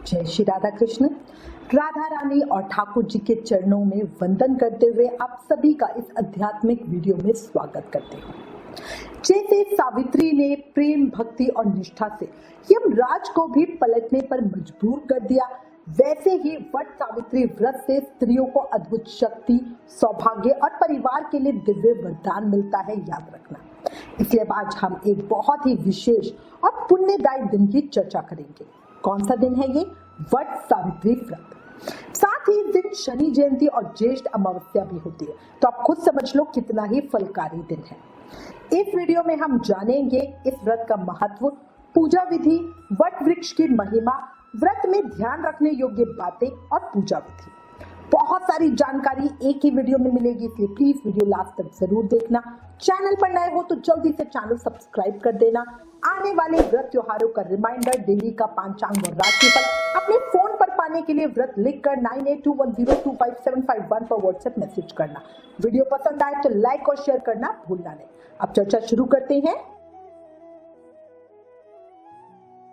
जय श्री राधा कृष्ण। राधा रानी और ठाकुर जी के चरणों में वंदन करते हुए आप सभी का इस आध्यात्मिक वीडियो में स्वागत करते हैं। जैसे सावित्री ने प्रेम, भक्ति और निष्ठा से यमराज को भी पलटने पर मजबूर कर दिया, वैसे ही वट सावित्री व्रत से स्त्रियों को अद्भुत शक्ति, सौभाग्य और परिवार के लिए दिव्य वरदान मिलता है, याद रखना। इसलिए आज हम एक बहुत ही विशेष और पुण्यदायी दिन की चर्चा करेंगे। कौन सा दिन है ये? वट सावित्री व्रत। साथ ही इस दिन शनि जयंती और ज्येष्ठ अमावस्या भी होती है, तो आप खुद समझ लो कितना ही फलकारी दिन है। इस वीडियो में हम जानेंगे इस व्रत का महत्व, पूजा विधि, वट वृक्ष की महिमा, व्रत में ध्यान रखने योग्य बातें और पूजा विधि। बहुत सारी जानकारी एक ही वीडियो में मिलेगी, इसलिए प्लीज वीडियो लास्ट तक जरूर देखना। चैनल पर नए हो तो जल्दी से चैनल सब्सक्राइब कर देना। आने वाले व्रत त्योहारों का रिमाइंडर, डेली का पंचांग और राशिफल अपने फोन पर पाने के लिए व्रत लिखकर 9821025751 पर व्हाट्सएप मैसेज करना। वीडियो पसंद आए तो लाइक और शेयर करना भूलना नहीं। अब चर्चा शुरू करते हैं।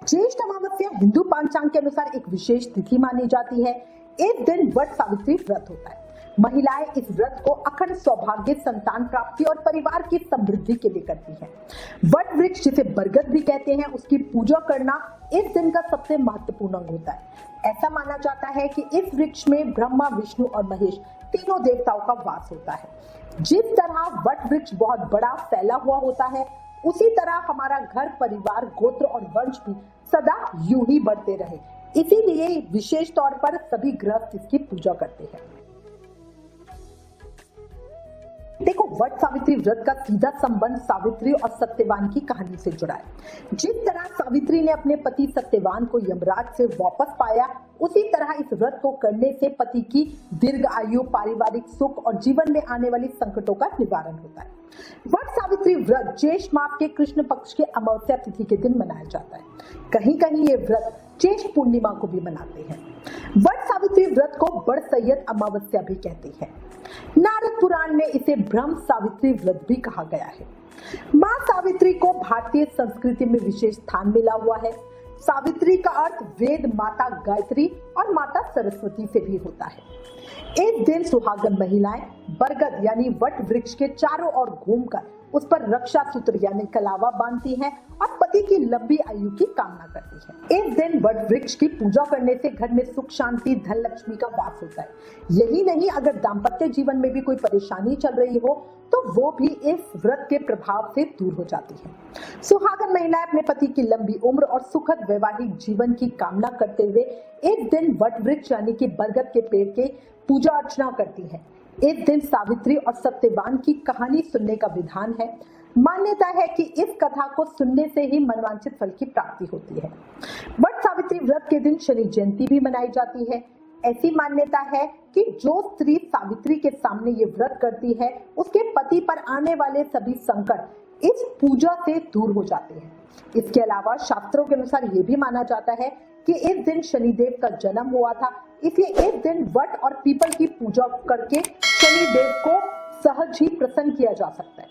ज्येष्ठ अमावस्या हिंदू पंचांग के अनुसार एक विशेष तिथि मानी जाती है। इस दिन वट सावित्री व्रत होता है। महिलाएं इस व्रत को अखंड सौभाग्य, संतान प्राप्ति और परिवार की समृद्धि के लिए करती हैं। वट वृक्ष जिसे बरगद भी कहते हैं, उसकी पूजा करना इस दिन का सबसे महत्वपूर्ण अंग होता है। ऐसा माना जाता है कि इस वृक्ष में ब्रह्मा, विष्णु और महेश तीनों देवताओं का वास होता है। जिस तरह वट वृक्ष बहुत बड़ा फैला हुआ होता है, उसी तरह हमारा घर, परिवार, गोत्र और वंश भी सदा यूं ही बढ़ते रहे, इसीलिए विशेष तौर पर सभी गृहस्थ इसकी पूजा करते हैं। देखो, वट सावित्री व्रत का सीधा संबंध सावित्री और सत्यवान की कहानी से जुड़ा है। जिस तरह सावित्री ने अपने पति सत्यवान को यमराज से वापस पाया, उसी तरह इस व्रत को करने से पति की दीर्घ आयु, पारिवारिक सुख और जीवन में आने वाली संकटों का निवारण होता है। वट सावित्री व्रत ज्येष्ठ मास के कृष्ण पक्ष के अमावस्या तिथि के दिन मनाया जाता है। कहीं कहीं ये व्रत ज्येष्ठ पूर्णिमा को भी मनाते हैं। वट सावित्री व्रत को बड़ सैयद अमावस्या भी कहते हैं। नारद पुराण में इसे ब्रह्म सावित्री व्रत भी कहा गया है। माँ सावित्री को भारतीय संस्कृति में विशेष स्थान मिला हुआ है। सावित्री का अर्थ वेद माता गायत्री और माता सरस्वती से भी होता है। इस दिन सुहागन महिलाएं बरगद यानी वट वृक्ष के चारों ओर घूमकर उस पर रक्षा सूत्र यानी कलावा बांधती हैं और पति की लंबी आयु की कामना करती हैं। इस दिन वट वृक्ष की पूजा करने से घर में सुख, शांति, धन लक्ष्मी का वास होता है। यही नहीं, अगर दाम्पत्य जीवन में भी कोई परेशानी चल रही हो तो वो भी इस व्रत के प्रभाव से दूर हो जाती है। सुहागन महिलाएं अपने पति की लंबी उम्र और सुखद वैवाहिक जीवन की कामना करते हुए इस दिन वट वृक्ष यानी कि बरगद के पेड़ के पूजा अर्चना करती हैं। इस दिन सावित्री और सत्यवान की कहानी सुनने का विधान है। मान्यता है कि इस कथा को सुनने से ही मनवांछित फल की प्राप्ति होती है। वट सावित्री व्रत के दिन शनि जयंती भी मनाई जाती है। ऐसी मान्यता है कि जो स्त्री सावित्री के सामने ये व्रत करती है, उसके पति पर आने वाले सभी संकट इस पूजा से दूर हो जाते हैं। इसके अलावा शास्त्रों के अनुसार ये भी माना जाता है कि इस दिन शनिदेव का जन्म हुआ था, इसलिए इस दिन वट और पीपल की पूजा करके शनिदेव को सहज ही प्रसन्न किया जा सकता है।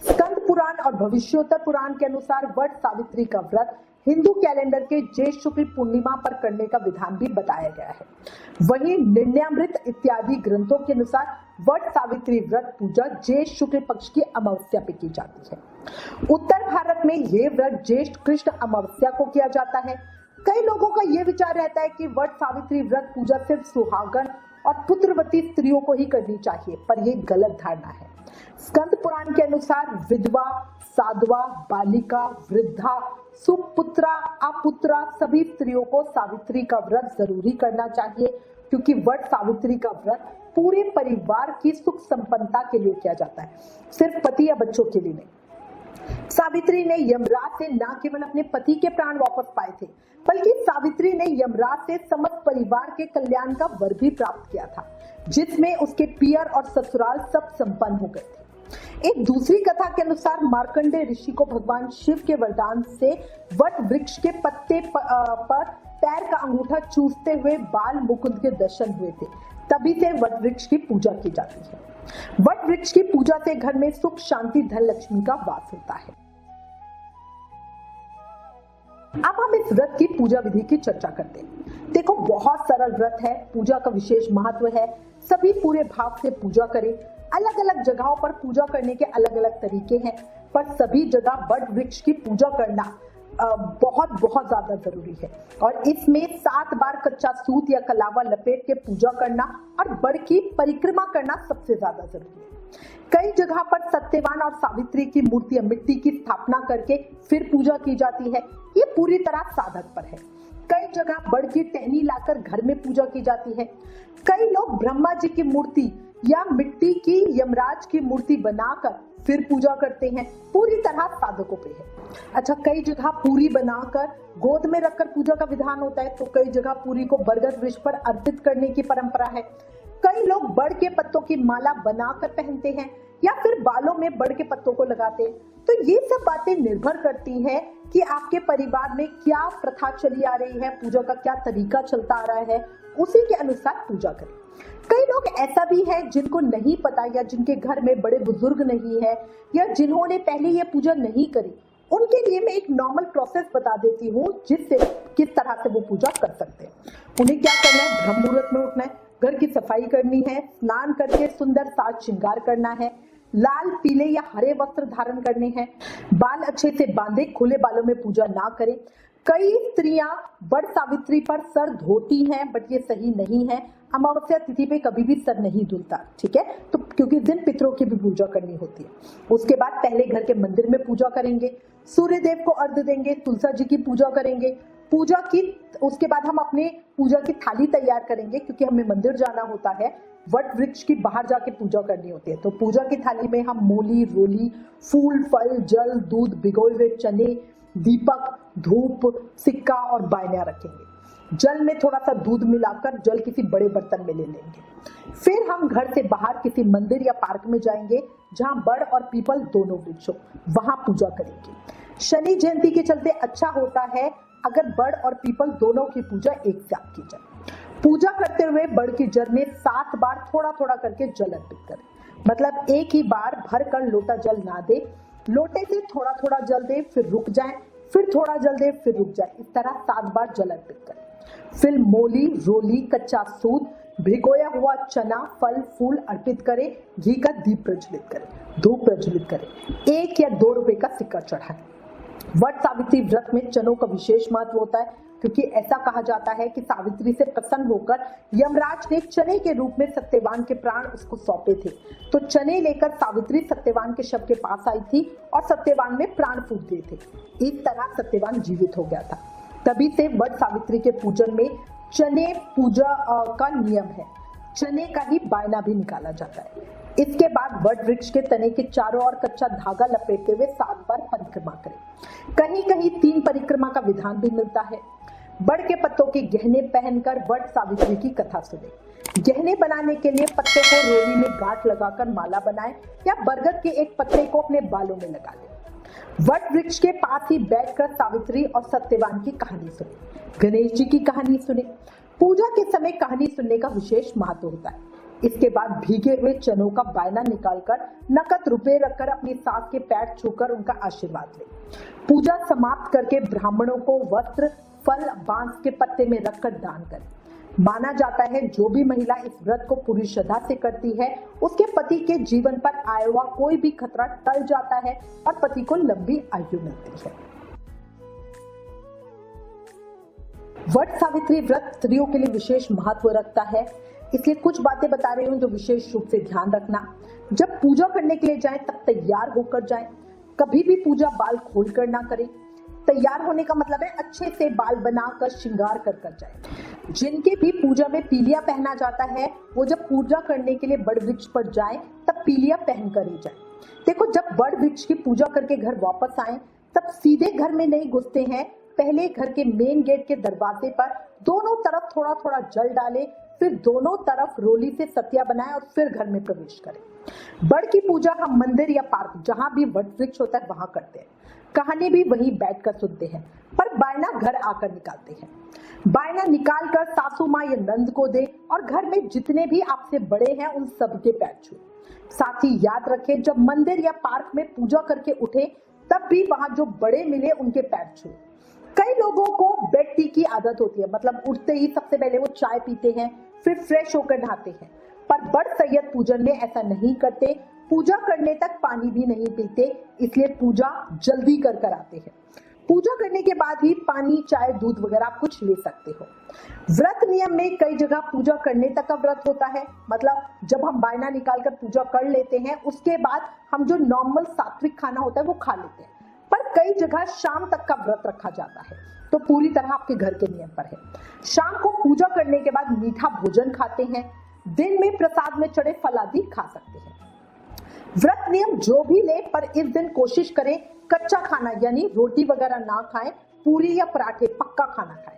स्कंद पुराण और भविष्योत्तर पुराण के अनुसार वट सावित्री का व्रत हिंदू कैलेंडर के ज्येष्ठ शुक्ल पूर्णिमा पर करने का विधान भी बताया गया है। वहीं निर्णयामृत इत्यादि ग्रंथों के अनुसार वट सावित्री व्रत पूजा ज्येष्ठ शुक्ल पक्ष की अमावस्या पे की जाती है। उत्तर भारत में ये व्रत ज्येष्ठ कृष्ण अमावस्या को किया जाता है। कई लोगों का ये विचार रहता है कि वट सावित्री व्रत पूजा सिर्फ सुहागन और पुत्रवती स्त्रियों को ही करनी चाहिए, पर यह गलत धारणा है। स्कंद पुराण के अनुसार विधवा, साधवा, बालिका, वृद्धा, सुपुत्रा, अपुत्रा सभी स्त्रियों को सावित्री का व्रत जरूरी करना चाहिए, क्योंकि वट सावित्री का व्रत पूरे परिवार की सुख संपन्नता के लिए किया जाता है, सिर्फ पति या बच्चों के लिए नहीं। सावित्री ने यमराज से न केवल अपने पति के प्राण वापस पाए थे, बल्कि सावित्री ने यमराज से समस्त परिवार के कल्याण का वर भी प्राप्त किया था, जिसमें उसके पियर और ससुराल सब संपन्न हो गए थे। एक दूसरी कथा के अनुसार मार्कंडेय ऋषि को भगवान शिव के वरदान से वट वृक्ष के पत्ते पर पैर का अंगूठा चूसते हुए बाल मुकुंद के दर्शन हुए थे। तभी से वट वृक्ष की पूजा की जाती है। वट वृक्ष की पूजा से घर में सुख, शांति, धन लक्ष्मी का वास होता है। अब हम इस व्रत की पूजा विधि की चर्चा करते हैं। देखो बहुत सरल व्रत है, पूजा का विशेष महत्व है। सभी पूरे भाव से पूजा करें। अलग अलग जगहों पर पूजा करने के अलग अलग तरीके हैं, पर सभी जगह वट वृक्ष की पूजा करना बहुत बहुत ज्यादा जरूरी है। और इसमें 7 बार कच्चा सूत या कलावा लपेट के पूजा करना और वट की परिक्रमा करना सबसे ज्यादा जरूरी है। कई जगह पर सत्यवान और सावित्री की मूर्तियां मिट्टी की स्थापना करके फिर पूजा की जाती है। ये पूरी तरह साधक पर है। कई जगह बड़ की टहनी लाकर घर में पूजा की जाती है। कई लोग ब्रह्मा जी की मूर्ति या मिट्टी की यमराज की मूर्ति बनाकर फिर पूजा करते हैं। पूरी तरह साधकों पे है। अच्छा, कई जगह पूरी बनाकर गोद में रखकर पूजा का विधान होता है, तो कई जगह पूरी को बरगद वृक्ष पर अर्पित करने की परंपरा है। कई लोग बड़ के पत्तों की माला बनाकर पहनते हैं या फिर बालों में बड़ के पत्तों को लगाते हैं। तो ये सब बातें निर्भर करती है कि आपके परिवार में क्या प्रथा चली आ रही है, पूजा का क्या तरीका चलता आ रहा है, उसी के अनुसार पूजा करें। कई लोग ऐसा भी है जिनको नहीं पता या जिनके घर में बड़े बुजुर्ग नहीं है या जिन्होंने पहले ये पूजा नहीं करी, उनके लिए मैं एक नॉर्मल प्रोसेस बता देती हूँ जिससे किस तरह से वो पूजा कर सकते हैं। उन्हें क्या करना है, ब्रह्म मुहूर्त में उठना है, घर की सफाई करनी है, स्नान करके सुंदर साज श्रृंगार करना है, लाल पीले या हरे वस्त्र धारण करने हैं, बाल अच्छे से बांधे, खुले बालों में पूजा ना करें। कई स्त्रियां वट सावित्री पर सर धोती हैं, बट ये सही नहीं है। अमावस्या तिथि पे कभी भी सर नहीं धुलता, ठीक है, तो क्योंकि इस दिन पितरों की भी पूजा करनी होती है। उसके बाद पहले घर के मंदिर में पूजा करेंगे, सूर्य देव को अर्घ्य देंगे, तुलसा जी की पूजा करेंगे। पूजा की उसके बाद हम अपने पूजा की थाली तैयार करेंगे, क्योंकि हमें मंदिर जाना होता है, वट वृक्ष की बाहर जाके पूजा करनी होती है। तो पूजा की थाली में हम मूली, रोली, फूल, फल, जल, दूध, भिगोए हुए चने, दीपक, धूप, सिक्का और बायनिया रखेंगे। जल में थोड़ा सा दूध मिलाकर जल किसी बड़े बर्तन में ले लेंगे। फिर हम घर से बाहर किसी मंदिर या पार्क में जाएंगे जहां बड़ और पीपल दोनों वृक्ष हो, वहां पूजा करेंगे। शनि जयंती के चलते अच्छा होता है अगर बड़ और पीपल दोनों की पूजा एक साथ की जाए। पूजा करते हुए बड़ की जड़ में 7 बार थोड़ा थोड़ा करके जल अर्पित करें। मतलब एक ही बार भर कर लोटा जल ना दे, लोटे से थोड़ा थोड़ा जल दे, फिर रुक जाए, फिर थोड़ा जल दे, फिर रुक जाए। इस तरह 7 बार जल अर्पित करें। फिर मोली, रोली, कच्चा सूत, भिगोया हुआ चना, फल, फूल अर्पित करें। घी का दीप प्रज्वलित करें, धूप प्रज्वलित करें, 1 या 2 रुपए का सिक्का चढ़ाएं। वट सावित्री व्रत में चनों का विशेष महत्व होता है, क्योंकि ऐसा कहा जाता है कि सावित्री से प्रसन्न होकर यमराज ने चने के रूप में सत्यवान के प्राण उसको सौंपे थे। तो चने लेकर सावित्री सत्यवान के शव के पास आई थी और सत्यवान में प्राण फूंक दिए थे। इस तरह सत्यवान जीवित हो गया था। तभी से वट सावित्री के पूजन में चने पूजा का नियम है। चने का ही बायना भी निकाला जाता है। इसके बाद वट वृक्ष के तने के चारों ओर कच्चा धागा लपेटते हुए 7 बार परिक्रमा करें। कहीं कहीं 3 परिक्रमा का विधान भी मिलता है। बड़ के पत्तों के गहने पहनकर वट सावित्री की कथा सुने। गहने बनाने के लिए पत्ते को रोली में गांठ लगाकर माला बनाएं या बरगद के एक पत्ते को अपने बालों में लगा लें। वट वृक्ष के पास ही बैठकर सावित्री और सत्यवान की कहानी सुने। गणेश जी की कहानी सुने। पूजा के समय कहानी सुनने का विशेष महत्व होता है। इसके बाद भीगे हुए चनों का बायना निकालकर नकद रुपए रखकर अपनी सास के पैर छूकर उनका आशीर्वाद ले। पूजा समाप्त करके ब्राह्मणों को वस्त्र, फल, बांस के पत्ते में रखकर दान करें। माना जाता है जो भी महिला इस व्रत को पूरी श्रद्धा से करती है, उसके पति के जीवन पर आया हुआ कोई भी खतरा टल जाता है और पति को लंबी आयु मिलती है। वट सावित्री व्रत स्त्रियों के लिए विशेष महत्व रखता है, इसलिए कुछ बातें बता रही हूँ जो विशेष रूप से ध्यान रखना। जब पूजा करने के लिए जाएं तब तैयार होकर जाएं। कभी भी पूजा बाल खोलकर ना करें। तैयार होने का मतलब है अच्छे से बाल बनाकर श्रृंगार कर जाएं। जिनके भी पूजा में पीलिया पहना जाता है, वो जब पूजा करने के लिए बड़ वृक्ष पर जाएं तब पीलिया पहन कर ही जाएं। देखो, जब बड़ वृक्ष की पूजा करके घर वापस आएं तब सीधे घर में नहीं घुसते हैं। पहले घर के मेन गेट के दरवाजे पर दोनों तरफ थोड़ा थोड़ा जल डालें, फिर दोनों तरफ रोली से सतिया बनाएं और फिर घर में प्रवेश करें। बड़ की पूजा हम मंदिर या पार्क जहां भी वट वृक्ष होता है वहां करते हैं। कहानी भी वहीं बैठकर सुनते हैं, पर बायना घर आकर निकालते हैं। बायना निकालकर सासू माँ या नंद को दे और घर में जितने भी आपसे बड़े हैं उन सबके पैर छुए। साथ ही याद रखें, जब मंदिर या पार्क में पूजा करके उठे तब भी वहां जो बड़े मिले उनके पैर छुए। कई लोगों को बेड टी की आदत होती है, मतलब उठते ही सबसे पहले वो चाय पीते हैं, फिर फ्रेश होकर नहाते हैं। पर बड़ सैयद पूजन में ऐसा नहीं करते, पूजा करने तक पानी भी नहीं पीते, इसलिए पूजा जल्दी कर आते हैं। पूजा करने के बाद ही पानी, चाय, दूध वगैरह आप कुछ ले सकते हो। व्रत नियम में कई जगह पूजा करने तक का व्रत होता है, मतलब जब हम बायना निकालकर पूजा कर लेते हैं उसके बाद हम जो नॉर्मल सात्विक खाना होता है वो खा लेते हैं। पर कई जगह शाम तक का व्रत रखा जाता है, तो पूरी तरह आपके घर के नियम पर है। शाम को पूजा करने के बाद मीठा भोजन खाते हैं, दिन में प्रसाद में चढ़े फल आदि खा सकते हैं। व्रत नियम जो भी ले, पर इस दिन कोशिश करें कच्चा खाना यानी रोटी वगैरह ना खाएं, पूरी या पराठे पक्का खाना खाएं।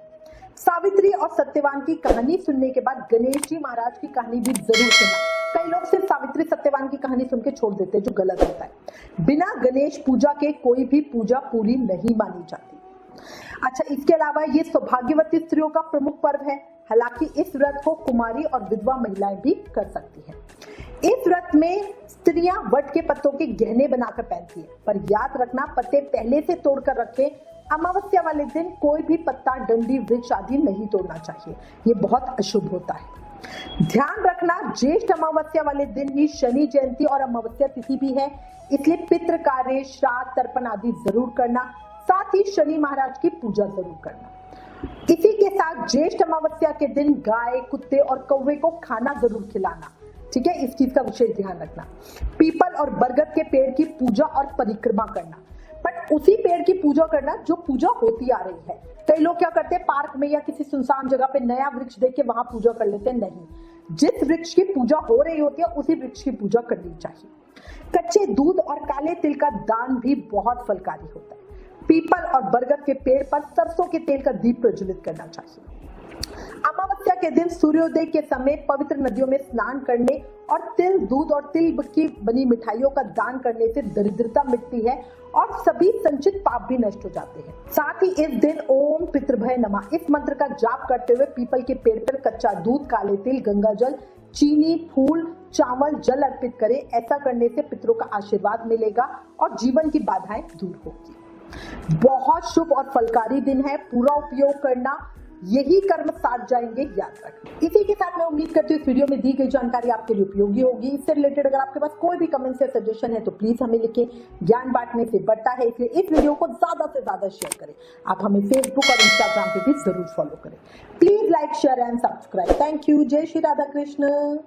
सावित्री और सत्यवान की कहानी सुनने के बाद गणेश जी महाराज की कहानी भी जरूर सुनना। कई लोग सिर्फ सावित्री सत्यवान की कहानी सुन के छोड़ देते हैं, जो गलत होता है। बिना गणेश पूजा के कोई भी पूजा पूरी नहीं मानी जाती। अच्छा, इसके अलावा ये सौभाग्यवती स्त्रियों का प्रमुख पर्व है। हालांकि इस व्रत को कुमारी और विधवा महिलाएं भी कर सकती हैं। इस व्रत में स्त्रियां वट के पत्तों के गहने बनाकर पहनती है, पर याद रखना पत्ते पहले से तोड़कर रखें। अमावस्या वाले दिन कोई भी पत्ता, डंडी, वृक्ष आदि नहीं तोड़ना चाहिए, ये बहुत अशुभ होता है। ध्यान रखना, ज्येष्ठ अमावस्या वाले दिन ही शनि जयंती और अमावस्या तिथि भी है, इसलिए पितृ कार्य, श्राद्ध, तर्पण आदि जरूर करना, साथ ही शनि महाराज की पूजा जरूर करना। इसी के साथ ज्येष्ठ अमावस्या के दिन गाय, कुत्ते और कौवे को खाना जरूर खिलाना, ठीक है, इस चीज का विशेष ध्यान रखना। पीपल और बरगद के पेड़ की पूजा और परिक्रमा करना, बट उसी पेड़ की पूजा करना जो पूजा होती आ रही है। कई लोग क्या करते हैं, पार्क में या किसी सुनसान जगह पे नया वृक्ष देख के वहां पूजा कर लेते हैं। नहीं, जिस वृक्ष की पूजा हो रही होती है उसी वृक्ष की पूजा करनी चाहिए। कच्चे दूध और काले तिल का दान भी बहुत फलकारी होता है। पीपल और बरगद के पेड़ पर सरसों के तेल का दीप प्रज्वलित करना चाहिए। अमावस्या के दिन सूर्योदय के समय पवित्र नदियों में स्नान करने और तिल, दूध और तिल की बनी मिठाइयों का दान करने से दरिद्रता मिटती है और सभी संचित पाप भी नष्ट हो जाते हैं। साथ ही इस दिन ओम पितृभय नमः इस मंत्र का जाप करते हुए पीपल के पेड़ पर कच्चा दूध, काले तिल, गंगा जल, चीनी, फूल, चावल, जल अर्पित करें। ऐसा करने से पितरों का आशीर्वाद मिलेगा और जीवन की बाधाएं दूर होगी। बहुत शुभ और फलकारी दिन है, पूरा उपयोग करना, यही कर्म साथ जाएंगे, याद रखना। इसी के साथ मैं उम्मीद करती हूँ इस वीडियो में दी गई जानकारी आपके लिए उपयोगी होगी। इससे रिलेटेड अगर आपके पास कोई भी कमेंट या सजेशन है तो प्लीज हमें लिखें। ज्ञान बांटने से बढ़ता है, इसलिए इस वीडियो को ज्यादा से ज्यादा शेयर करें। आप हमें फेसबुक और इंस्टाग्राम पे भी जरूर फॉलो करें। Please like, share and subscribe. Thank you. जय श्री राधा कृष्ण।